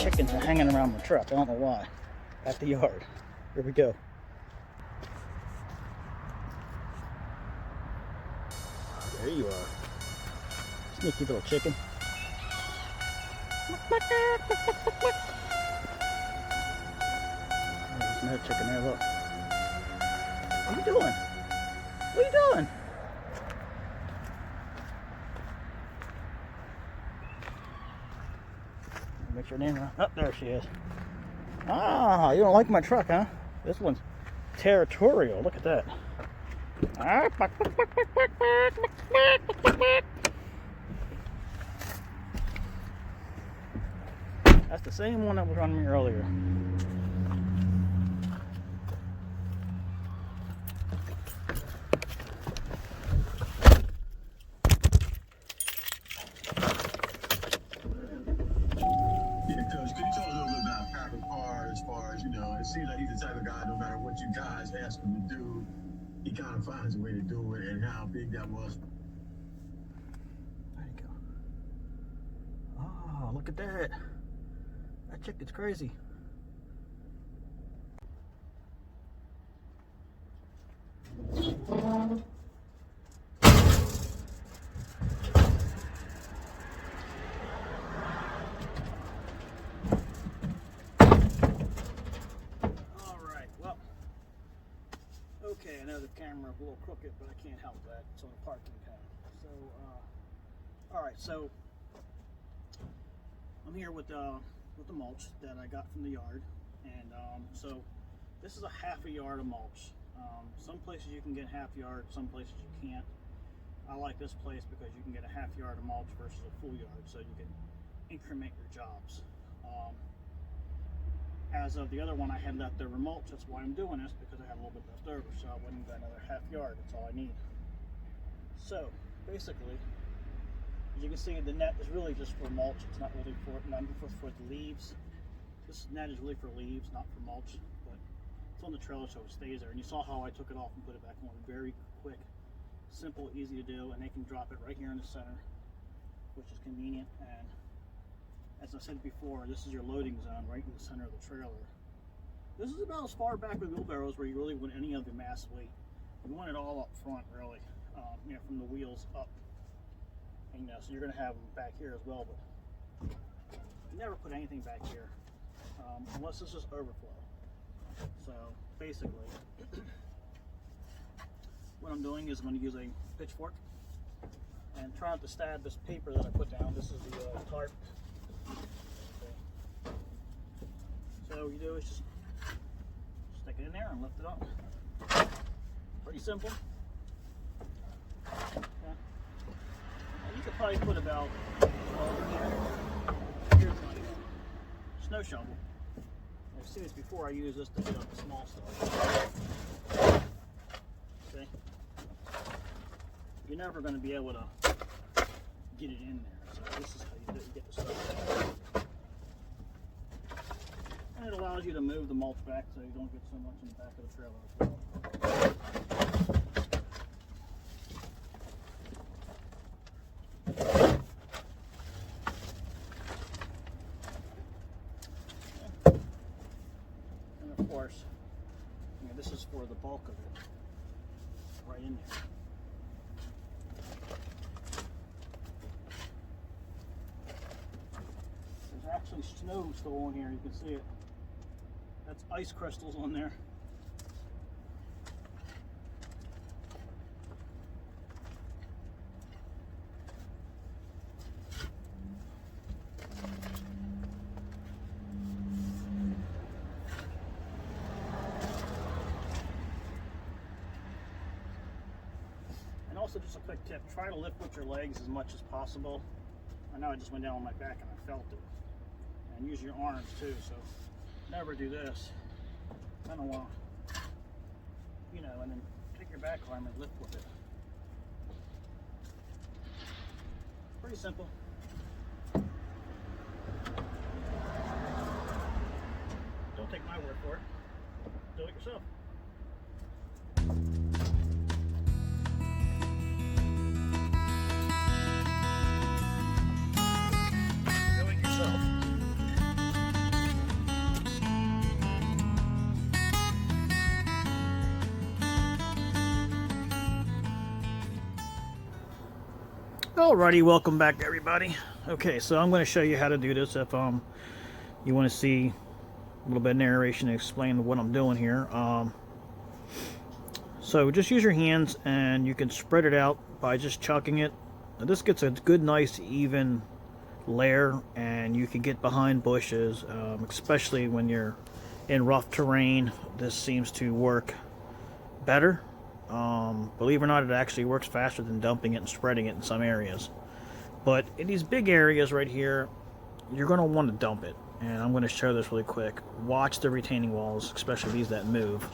chickens are hanging around my truck. I don't know why. At the yard. Here we go. There you are. Sneaky little chicken. There's another chicken there, look. What are you doing? What are you doing? Make sure her name right. Oh, there she is. Ah, you don't like my truck, huh? This one's territorial. Look at that. That's the same one that was on me earlier. It seems like he's the type of guy, no matter what you guys ask him to do, he kind of finds a way to do it, and how big that was. There you go. Oh, look at that. That chicken's crazy. Okay, I know the camera's a little crooked, but I can't help that. It's on a parking pad. So, alright, so I'm here with the mulch that I got from the yard. And so this is a half a yard of mulch. Some places you can get half yard, some places you can't. I like this place because you can get a half yard of mulch versus a full yard, so you can increment your jobs. As of the other one, I had left over mulch. That's why I'm doing this, because I had a little bit left over, so I went and got another half yard. That's all I need. So basically, as you can see, the net is really just for mulch. It's not really for the leaves. This net is really for leaves, not for mulch. But it's on the trailer, so it stays there. And you saw how I took it off and put it back on. Very quick, simple, easy to do, and they can drop it right here in the center, which is convenient. And as I said before, this is your loading zone right in the center of the trailer. This is about as far back with wheelbarrows where you really want any of the mass weight. You want it all up front, really, you know, from the wheels up. And, you know, so you're going to have them back here as well, but you never put anything back here unless this is overflow. So basically, what I'm doing is I'm going to use a pitchfork and try not to stab this paper that I put down. This is the tarp. So what you do is just stick it in there and lift it up. Pretty simple. Yeah. And you could probably put about here's my snow shovel. I've seen this before. I use this to get up the small stuff. See? You're never going to be able to get it in there. So this is how you get the stuff. And it allows you to move the mulch back so you don't get so much in the back of the trailer as well. And of course, you know, this is for the bulk of it, right in there. There's actually snow still on here, you can see it. That's ice crystals on there. And also just a quick tip, try to lift with your legs as much as possible. I know I just went down on my back and I felt it. And use your arms too, so never do this. I don't want, you know, and then take your back arm and lift with it. Pretty simple. Don't take my word for it. Do it yourself. Do it yourself. Alrighty, welcome back everybody. Okay, so I'm going to show you how to do this if you want to see a little bit of narration to explain what I'm doing here. So just use your hands and you can spread it out by just chucking it. Now this gets a good, nice, even layer, and you can get behind bushes, especially when you're in rough terrain. This seems to work better. Believe it or not, it actually works faster than dumping it and spreading it in some areas. But in these big areas right here, you're going to want to dump it. And I'm going to show this really quick. Watch the retaining walls, especially these that move.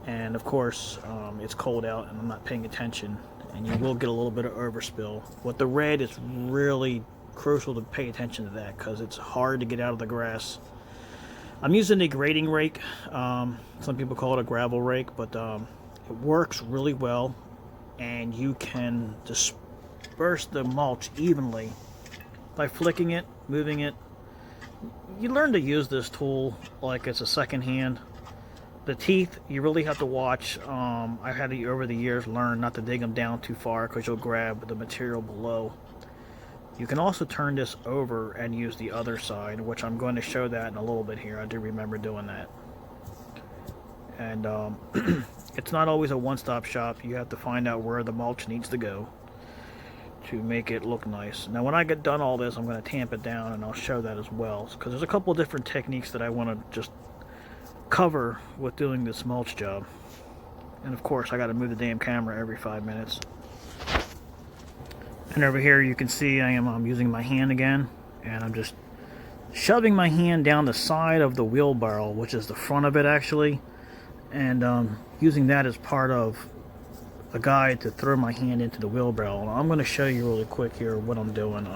And of course, it's cold out and I'm not paying attention, and you will get a little bit of overspill. With the red, it's really crucial to pay attention to that because it's hard to get out of the grass. I'm using a grading rake. Some people call it a gravel rake, but it works really well, and you can disperse the mulch evenly by flicking it, moving it. You learn to use this tool like it's a second hand. The teeth, you really have to watch. I've had to, over the years, learn not to dig them down too far because you'll grab the material below. You can also turn this over and use the other side, which I'm going to show that in a little bit here. I do remember doing that. And it's not always a one-stop shop. You have to find out where the mulch needs to go to make it look nice. Now when I get done all this, I'm going to tamp it down, and I'll show that as well, because there's a couple of different techniques that I want to just cover with doing this mulch job. And of course I got to move the damn camera every 5 minutes. And over here you can see I'm using my hand again, and I'm just shoving my hand down the side of the wheelbarrow, which is the front of it actually, and using that as part of a guide to throw my hand into the wheelbarrow. And I'm going to show you really quick here what I'm doing.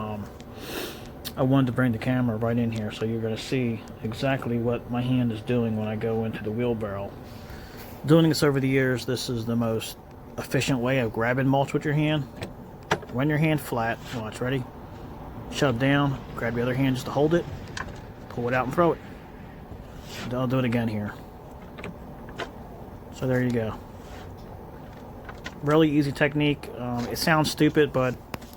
I wanted to bring the camera right in here so you're going to see exactly what my hand is doing when I go into the wheelbarrow. Doing this over the years, this is the most efficient way of grabbing mulch with your hand. Run your hand flat, watch, ready? Shove down, grab the other hand just to hold it, pull it out and throw it. And I'll do it again here. So there you go. Really easy technique. It sounds stupid, but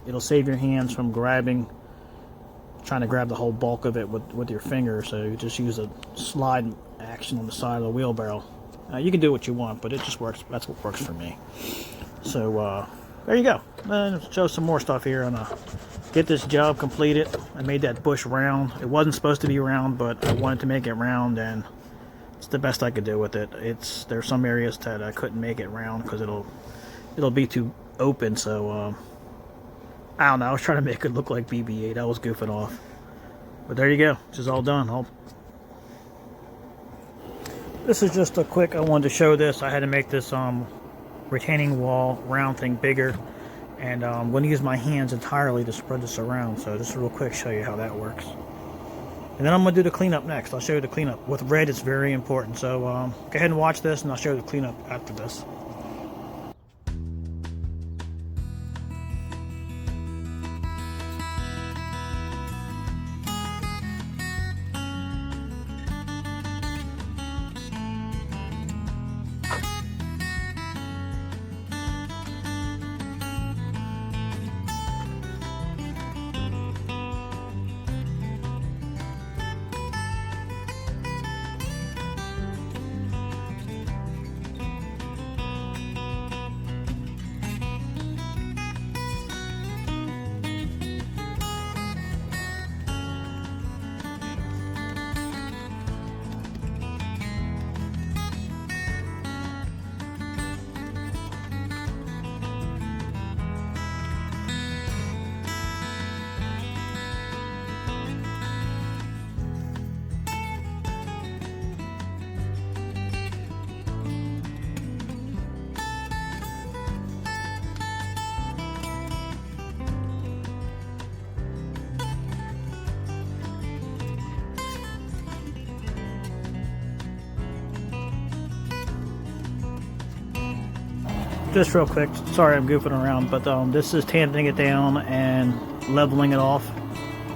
it'll save your hands from trying to grab the whole bulk of it with your finger. So you just use a slide action on the side of the wheelbarrow. You can do what you want, but it just works. That's what works for me. So there you go. Then show some more stuff here and get this job completed. I made that bush round. It wasn't supposed to be round, but I wanted to make it round, and it's the best I could do with it. There's some areas that I couldn't make it round because it'll be too open. So I don't know. I was trying to make it look like BB-8. I was goofing off. But there you go. This is all done. This is just a quick. I wanted to show this. I had to make this retaining wall round thing bigger, and I'm going to use my hands entirely to spread this around. So just real quick, show you how that works. And then I'm going to do the cleanup next. I'll show you the cleanup. With red, it's very important. So go ahead and watch this, and I'll show you the cleanup after this. Just real quick, sorry I'm goofing around, but this is tamping it down and leveling it off.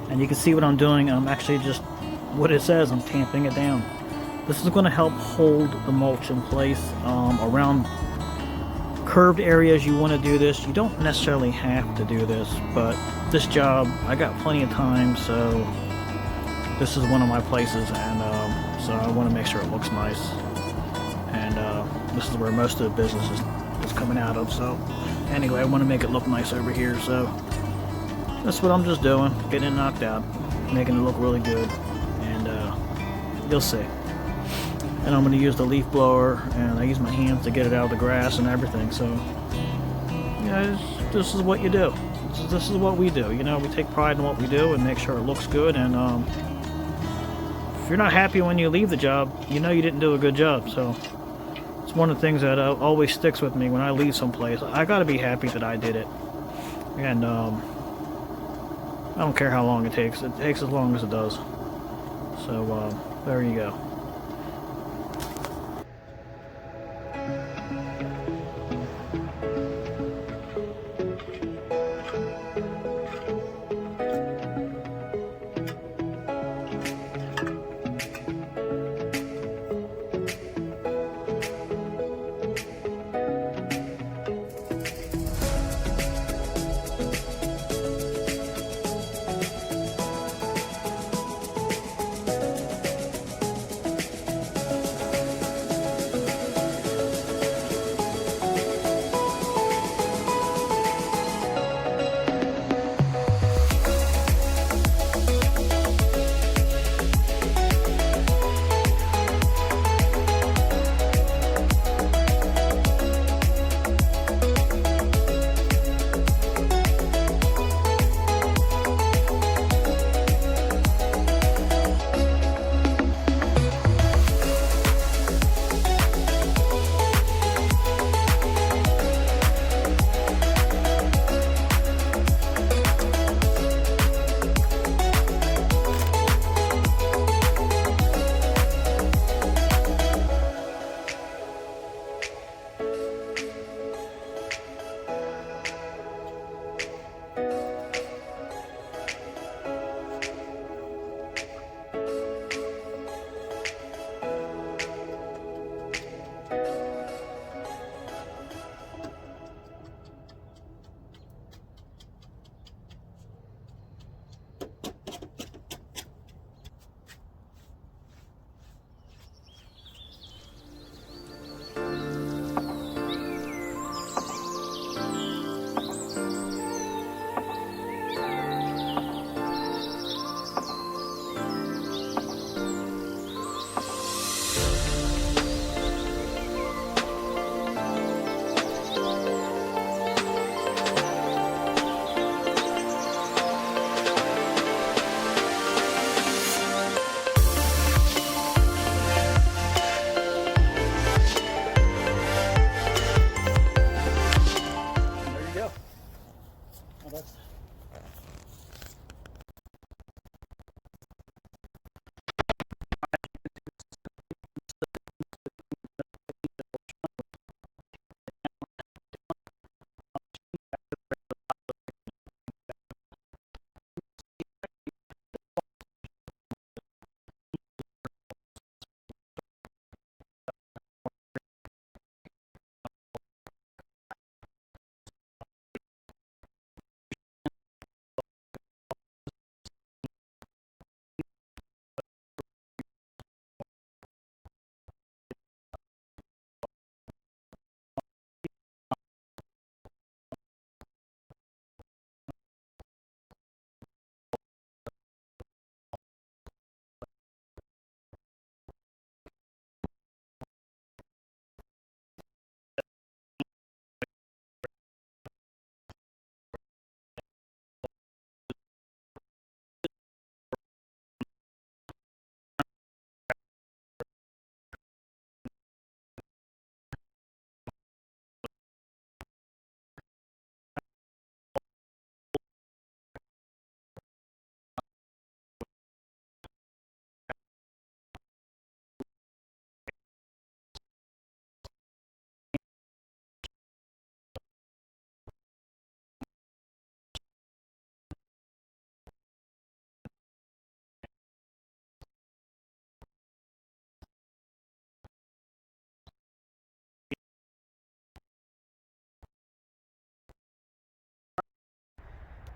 And you can see what I'm doing. I'm actually just, what it says, I'm tamping it down. This is going to help hold the mulch in place around curved areas you want to do this. You don't necessarily have to do this, but this job, I got plenty of time, so this is one of my places, and so I want to make sure it looks nice. And this is where most of the business is coming out of, so anyway, I want to make it look nice over here, so that's what I'm just doing, getting it knocked out, making it look really good, and you'll see. And I'm going to use the leaf blower, and I use my hands to get it out of the grass and everything. So, yeah, this is what you do. This is what we do. You know, we take pride in what we do and make sure it looks good. And if you're not happy when you leave the job, you know you didn't do a good job. So it's one of the things that always sticks with me when I leave someplace. I got to be happy that I did it. And I don't care how long it takes. It takes as long as it does. So there you go.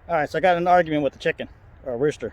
Alright, so I got in an argument with the chicken, or a rooster.